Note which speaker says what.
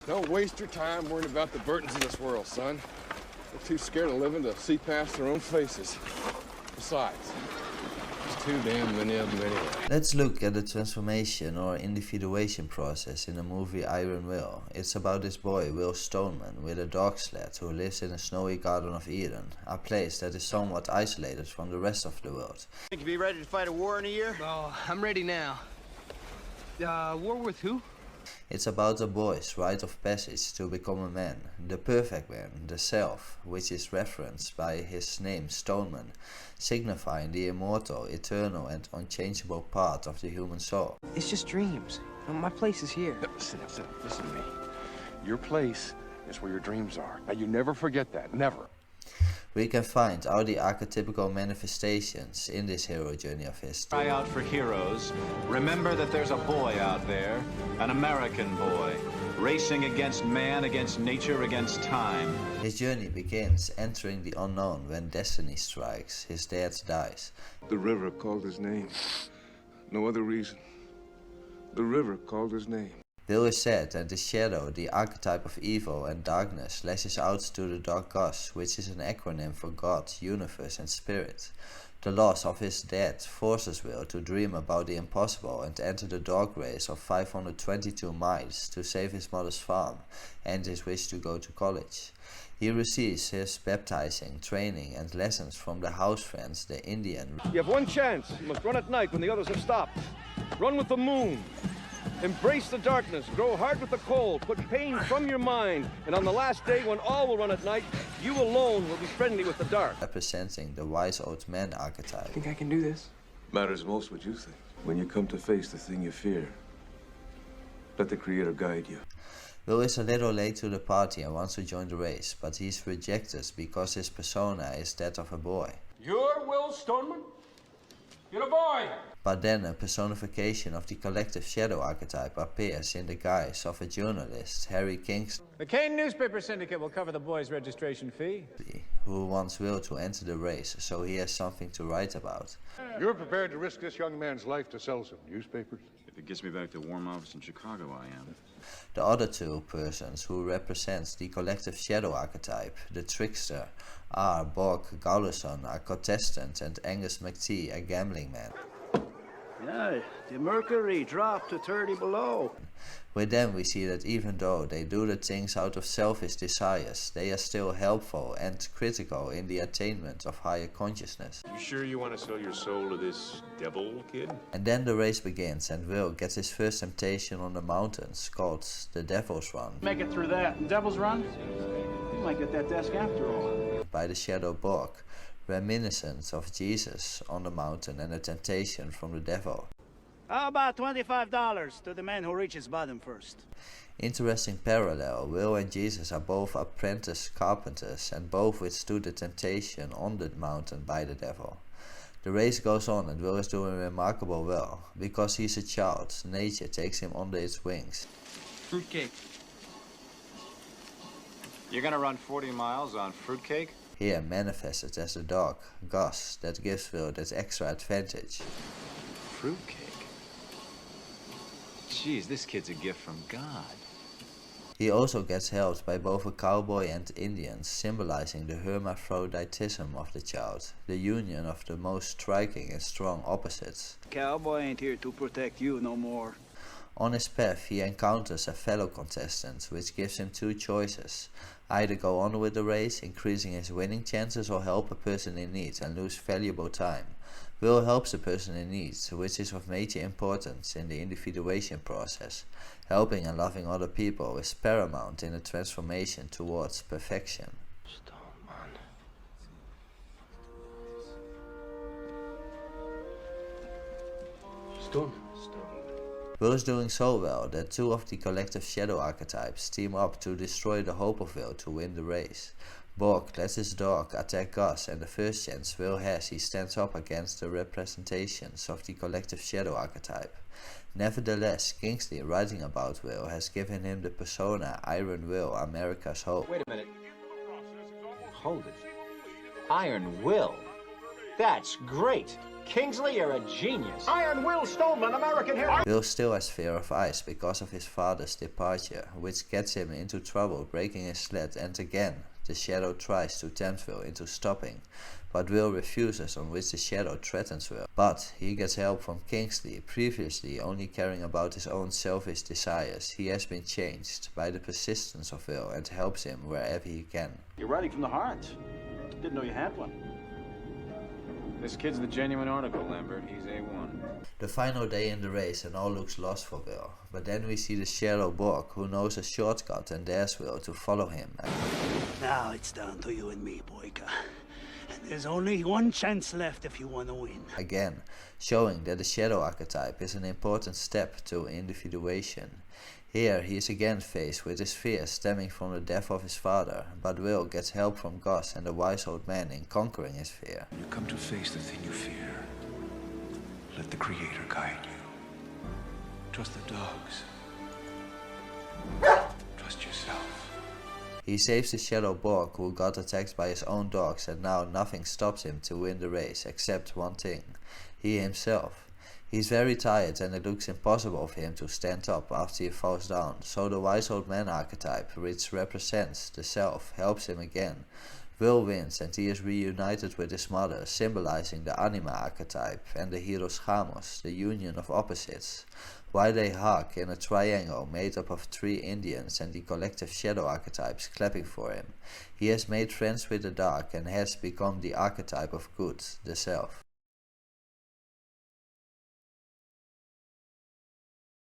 Speaker 1: Don't waste your time worrying about the burdens of this world, son. They're too scared of living to see past their own faces. Besides, there's too damn many of them anyway.
Speaker 2: Let's look at the transformation or individuation process in the movie Iron Will. It's about this boy, Will Stoneman, with a dog sled who lives in a snowy Garden of Eden, a place that is somewhat isolated from the rest of the world.
Speaker 3: Think you'll be ready to fight a war in a year?
Speaker 4: Oh, I'm ready now. War with who?
Speaker 2: It's about a boy's rite of passage to become a man, the perfect man, the self, which is referenced by his name Stoneman, signifying the immortal, eternal and unchangeable part of the human soul.
Speaker 4: It's just dreams. My place is here.
Speaker 1: No, listen to me. Your place is where your dreams are. Now, you never forget that, never.
Speaker 2: We can find all the archetypical manifestations in this hero journey of his.
Speaker 5: Cry out for heroes. Remember that there's a boy out there, an American boy, racing against man, against nature, against time.
Speaker 2: His journey begins entering the unknown when destiny strikes, his dad dies.
Speaker 6: The river called his name. No other reason. The river called his name.
Speaker 2: Will is sad and the shadow, the archetype of evil and darkness, lashes out to the dark gods, which is an acronym for God, universe and spirit. The loss of his dad forces Will to dream about the impossible and enter the dog race of 522 miles to save his mother's farm and his wish to go to college. He receives his baptizing, training and lessons from the house friends, the Indian.
Speaker 7: You have one chance. You must run at night when the others have stopped. Run with the moon. Embrace the darkness, grow hard with the cold, put pain from your mind, and on the last day when all will run at night, you alone will be friendly with the dark.
Speaker 2: Representing the wise old man archetype.
Speaker 4: Think I can do this?
Speaker 6: Matters most what you think. When you come to face the thing you fear, let the Creator guide you.
Speaker 2: Will is a little late to the party and wants to join the race, but he's rejected because his persona is that of a boy.
Speaker 8: You're Will Stoneman? You're a boy!
Speaker 2: But then a personification of the collective shadow archetype appears in the guise of a journalist, Harry Kingston,
Speaker 9: The Kane Newspaper Syndicate will cover the boy's registration fee.
Speaker 2: who wants Will to enter the race so he has something to write about.
Speaker 10: You're prepared to risk this young man's life to sell some newspapers?
Speaker 5: If it gets me back to the Warm Office in Chicago, I am.
Speaker 2: The other two persons who represent the collective shadow archetype, the trickster, are Borg Gallison, a contestant, and Angus McTee, a gambling man.
Speaker 3: Yeah, the mercury dropped to 30 below.
Speaker 2: With them we see that even though they do the things out of selfish desires, they are still helpful and critical in the attainment of higher consciousness.
Speaker 10: You sure you want to sell your soul to this devil, kid?
Speaker 2: And then the race begins and Will gets his first temptation on the mountains, called the Devil's Run.
Speaker 9: Make it through that. Devil's Run? You might get that desk after all.
Speaker 2: By the shadow Borg, reminiscent of Jesus on the mountain and a temptation from the devil.
Speaker 3: How about $25 to the man who reaches bottom first?
Speaker 2: Interesting parallel, Will and Jesus are both apprentice carpenters and both withstood the temptation on the mountain by the devil. The race goes on and Will is doing remarkable well. Because he's a child, nature takes him under its wings.
Speaker 4: Fruitcake.
Speaker 5: You're gonna run 40 miles on fruitcake?
Speaker 2: Here manifested as the dog, Gus, that gives Will that extra advantage.
Speaker 5: Fruitcake? Jeez, this kid's a gift from God.
Speaker 2: He also gets helped by both a cowboy and Indians, symbolizing the hermaphroditism of the child, the union of the most striking and strong opposites.
Speaker 3: Cowboy ain't here to protect you no more.
Speaker 2: On his path he encounters a fellow contestant, which gives him two choices. Either go on with the race, increasing his winning chances, or help a person in need and lose valuable time. Will helps a person in need, which is of major importance in the individuation process. Helping and loving other people is paramount in the transformation towards perfection.
Speaker 8: Stone.
Speaker 2: Will is doing so well that two of the collective shadow archetypes team up to destroy the hope of Will to win the race. Borg lets his dog attack Gus, and the first chance Will has, he stands up against the representations of the collective shadow archetype. Nevertheless, Kingsley, writing about Will, has given him the persona Iron Will, America's Hope.
Speaker 5: Wait a minute. Hold it. Iron Will? That's great!
Speaker 8: Kingsley, you're a genius. I am Will Stoneman, American hero.
Speaker 2: Will still has fear of ice because of his father's departure, which gets him into trouble breaking his sled, and again the Shadow tries to tempt Will into stopping, but Will refuses, on which the Shadow threatens Will. But he gets help from Kingsley. Previously only caring about his own selfish desires, he has been changed by the persistence of Will and helps him wherever he can.
Speaker 9: You're writing from the heart. Didn't know you had one.
Speaker 5: This kid's the genuine article, Lambert. He's A1.
Speaker 2: The final day in the race and all looks lost for Will, but then we see the Shadow Borg, who knows a shortcut and dares Will to follow him.
Speaker 3: Now it's down to you and me, Boyka. And there's only one chance left if you want to win.
Speaker 2: Again, showing that the Shadow archetype is an important step to individuation. Here he is again faced with his fears stemming from the death of his father, but Will gets help from Gus and the wise old man in conquering his fear.
Speaker 6: When you come to face the thing you fear, let the Creator guide you. Trust the dogs. Trust yourself.
Speaker 2: He saves the Shadow Borg, who got attacked by his own dogs, and now nothing stops him to win the race except one thing: he himself. He's very tired and it looks impossible for him to stand up after he falls down, so the wise old man archetype, which represents the self, helps him again. Will wins and he is reunited with his mother, symbolizing the anima archetype and the heros gamos, the union of opposites. While they hug in a triangle made up of 3 Indians and the collective shadow archetypes clapping for him, he has made friends with the dark and has become the archetype of good, the self.